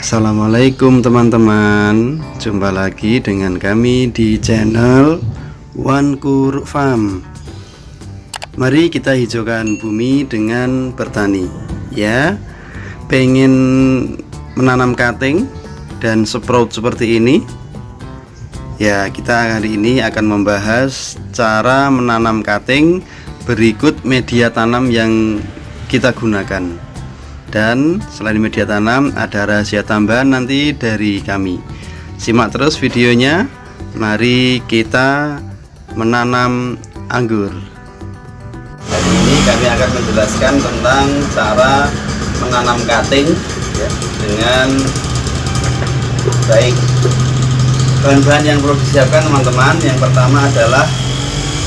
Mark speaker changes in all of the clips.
Speaker 1: Assalamualaikum teman-teman, jumpa lagi dengan kami di channel One Farm. Mari kita hijaukan bumi dengan bertani ya. Pengen menanam cutting dan sprout seperti ini ya, kita hari ini akan membahas cara menanam cutting berikut media tanam yang kita gunakan. Dan selain media tanam, ada rahasia tambahan nanti dari kami. Simak terus videonya. Mari kita menanam anggur. Hari ini kami akan menjelaskan tentang cara menanam cutting ya, dengan baik. Bahan-bahan yang perlu disiapkan teman-teman, yang pertama adalah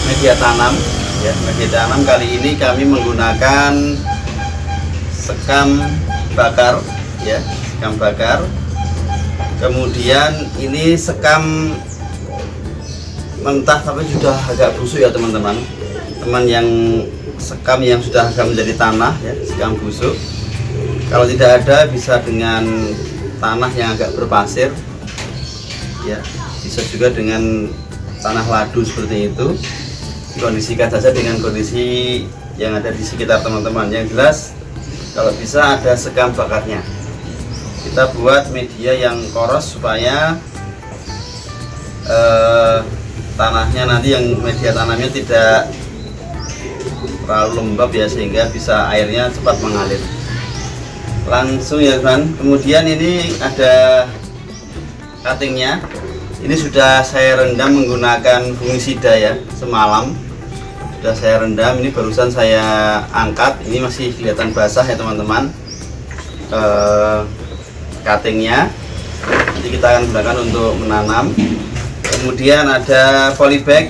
Speaker 1: media tanam ya. Media tanam kali ini kami menggunakan sekam bakar ya, sekam bakar. Kemudian ini sekam mentah tapi sudah agak busuk ya teman-teman. Teman yang sekam yang sudah agak menjadi tanah ya, sekam busuk. Kalau tidak ada bisa dengan tanah yang agak berpasir ya, bisa juga dengan tanah ladu seperti itu. Kondisikan saja dengan kondisi yang ada di sekitar teman-teman. Yang jelas kalau bisa ada sekam bakarnya. Kita buat media yang koros supaya tanahnya nanti, yang media tanamnya tidak terlalu lembab ya, sehingga bisa airnya cepat mengalir. Langsung ya teman. Kemudian ini ada cuttingnya. Ini sudah saya rendam menggunakan fungisida ya, semalam sudah saya rendam. Ini barusan saya angkat, ini masih kelihatan basah ya teman-teman. Cuttingnya nanti kita akan gunakan untuk menanam. Kemudian ada polybag.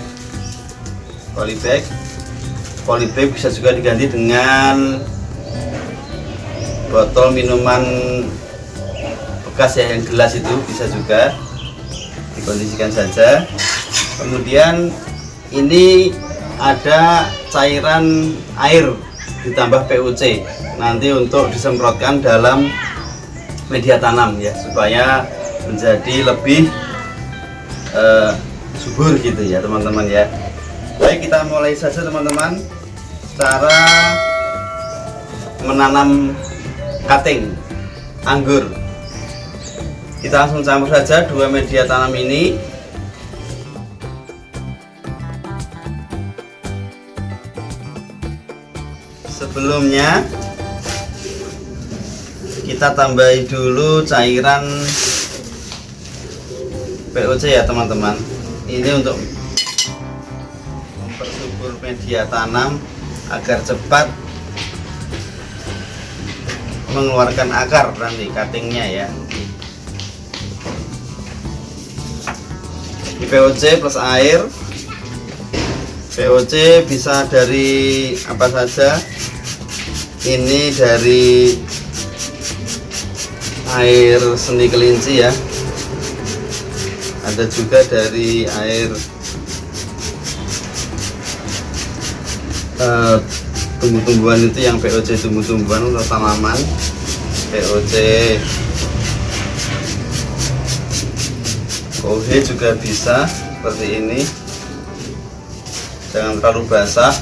Speaker 1: Polybag bisa juga diganti dengan botol minuman bekas ya, yang gelas itu bisa juga dikondisikan saja. Kemudian ini ada cairan air ditambah PUC nanti untuk disemprotkan dalam media tanam ya, supaya menjadi lebih subur gitu ya teman-teman ya. Baik, kita mulai saja teman-teman cara menanam cutting anggur. Kita langsung campur saja dua media tanam ini. Sebelumnya kita tambahi dulu cairan POC ya teman-teman. Ini untuk mempersubur media tanam agar cepat mengeluarkan akar nanti cuttingnya ya. Di POC plus air. POC bisa dari apa saja. Ini dari air seni kelinci ya, ada juga dari air tumbuh-tumbuhan itu, yang POC tumbuh-tumbuhan atau tanaman. POC OH juga bisa seperti ini, jangan terlalu basah,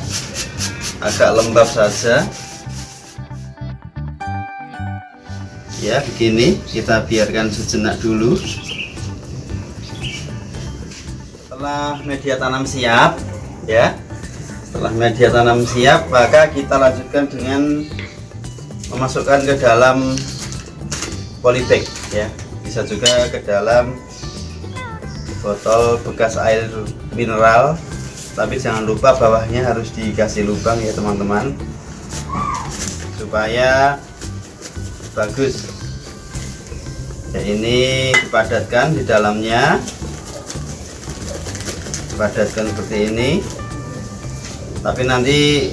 Speaker 1: agak lembab saja ya. Begini, kita biarkan sejenak dulu. Setelah media tanam siap ya, setelah media tanam siap, maka kita lanjutkan dengan memasukkan ke dalam polybag ya, bisa juga ke dalam botol bekas air mineral, tapi jangan lupa bawahnya harus dikasih lubang ya teman-teman, supaya bagus ya. Ini dipadatkan di dalamnya, dipadatkan seperti ini. Tapi nanti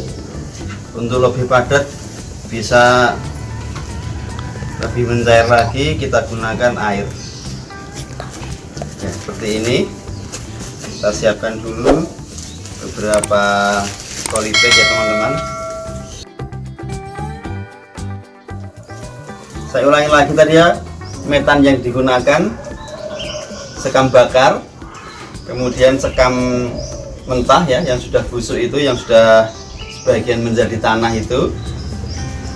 Speaker 1: untuk lebih padat, bisa lebih mencair lagi, kita gunakan air ya, seperti ini. Kita siapkan dulu beberapa polybag ya teman-teman. Saya ulangi lagi tadi ya, metan yang digunakan, sekam bakar, kemudian sekam mentah ya, yang sudah busuk itu, yang sudah sebagian menjadi tanah itu.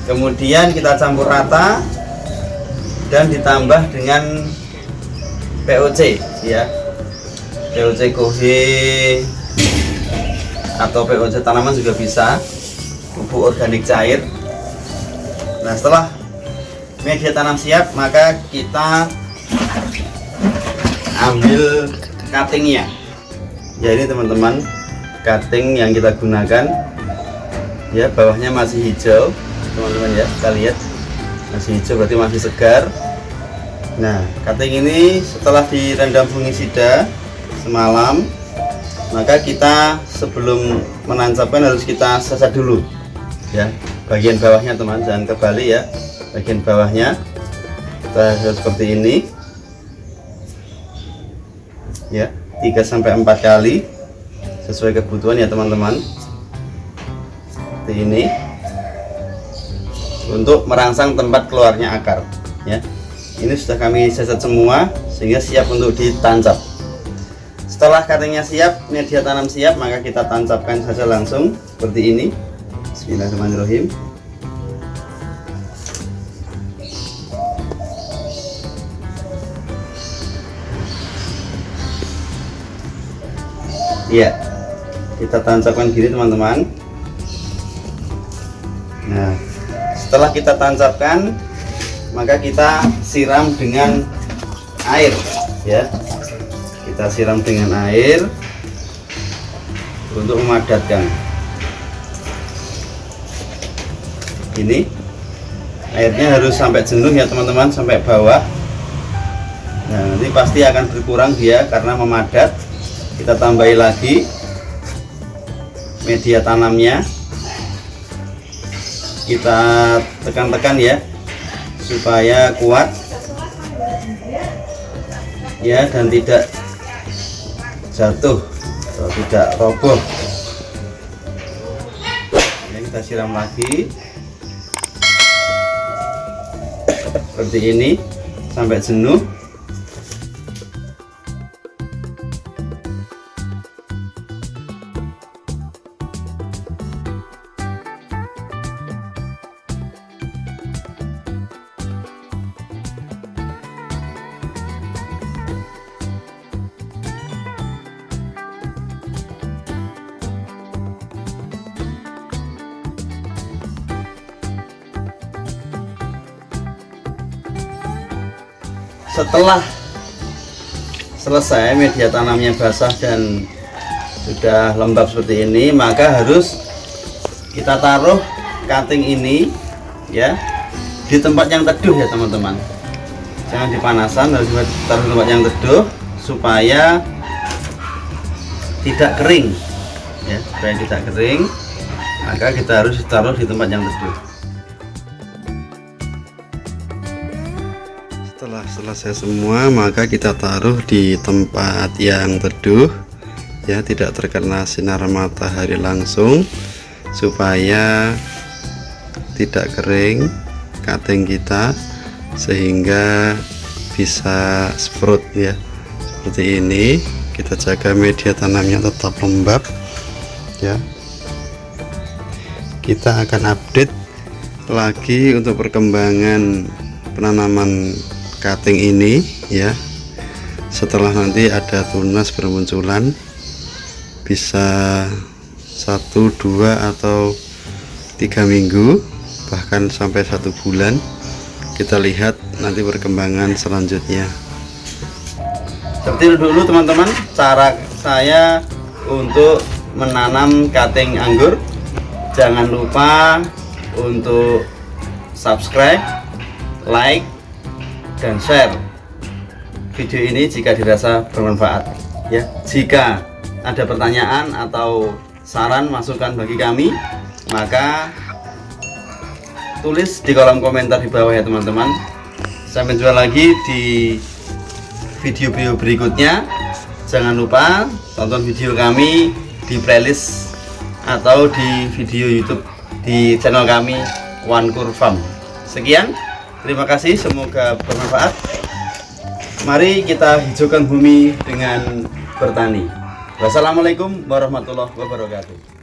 Speaker 1: Kemudian kita campur rata dan ditambah dengan POC ya, POC kohe atau POC tanaman juga bisa, pupuk organik cair. Nah, setelah media tanam siap, maka kita ambil cuttingnya. Jadi teman-teman, cutting yang kita gunakan ya, bawahnya masih hijau teman-teman ya, kita lihat masih hijau, berarti masih segar. Nah, cutting ini setelah direndam fungisida semalam, maka kita sebelum menancapkan harus kita sasat dulu ya, bagian bawahnya teman, jangan kebalik ya, bagian bawahnya kita harus seperti ini ya, 3-4 kali sesuai kebutuhan ya teman-teman, seperti ini untuk merangsang tempat keluarnya akar ya. Ini sudah kami sasat semua sehingga siap untuk ditancap. Setelah cuttingnya siap, media tanam siap, maka kita tancapkan saja langsung seperti ini. Bismillahirrahmanirrahim. Iya, kita tancapkan gini teman-teman. Nah, setelah kita tancapkan, maka kita siram dengan air ya, kita siram dengan air untuk memadatkan. Ini airnya harus sampai jenuh ya teman-teman, sampai bawah. Nah, nanti pasti akan berkurang dia karena memadat. Kita tambahi lagi media tanamnya, kita tekan-tekan ya supaya kuat ya, dan tidak jatuh atau tidak roboh ya. Kita siram lagi seperti ini sampai jenuh. Setelah selesai media tanamnya basah dan sudah lembab seperti ini, maka harus kita taruh cutting ini ya di tempat yang teduh ya teman-teman. Jangan dipanasan, harus taruh di tempat yang teduh supaya tidak kering ya, supaya tidak kering, maka kita harus taruh di tempat yang teduh. Setelah selesai semua, maka kita taruh di tempat yang teduh ya, tidak terkena sinar matahari langsung, supaya tidak kering cutting kita, sehingga bisa sprout ya, seperti ini. Kita jaga media tanamnya tetap lembab ya. Kita akan update lagi untuk perkembangan penanaman cutting ini ya, setelah nanti ada tunas bermunculan, bisa 1, 2 atau 3 minggu, bahkan sampai 1 bulan. Kita lihat nanti perkembangan selanjutnya. Seperti dulu teman-teman, cara saya untuk menanam cutting anggur. Jangan lupa untuk subscribe, like, dan share video ini jika dirasa bermanfaat ya. Jika ada pertanyaan atau saran masukan bagi kami, maka tulis di kolom komentar di bawah ya teman-teman. Sampai jumpa lagi di video-video berikutnya. Jangan lupa tonton video kami di playlist atau di video YouTube di channel kami One Kur Farm. Sekian, terima kasih, semoga bermanfaat. Mari kita hijaukan bumi dengan bertani. Wassalamualaikum warahmatullahi wabarakatuh.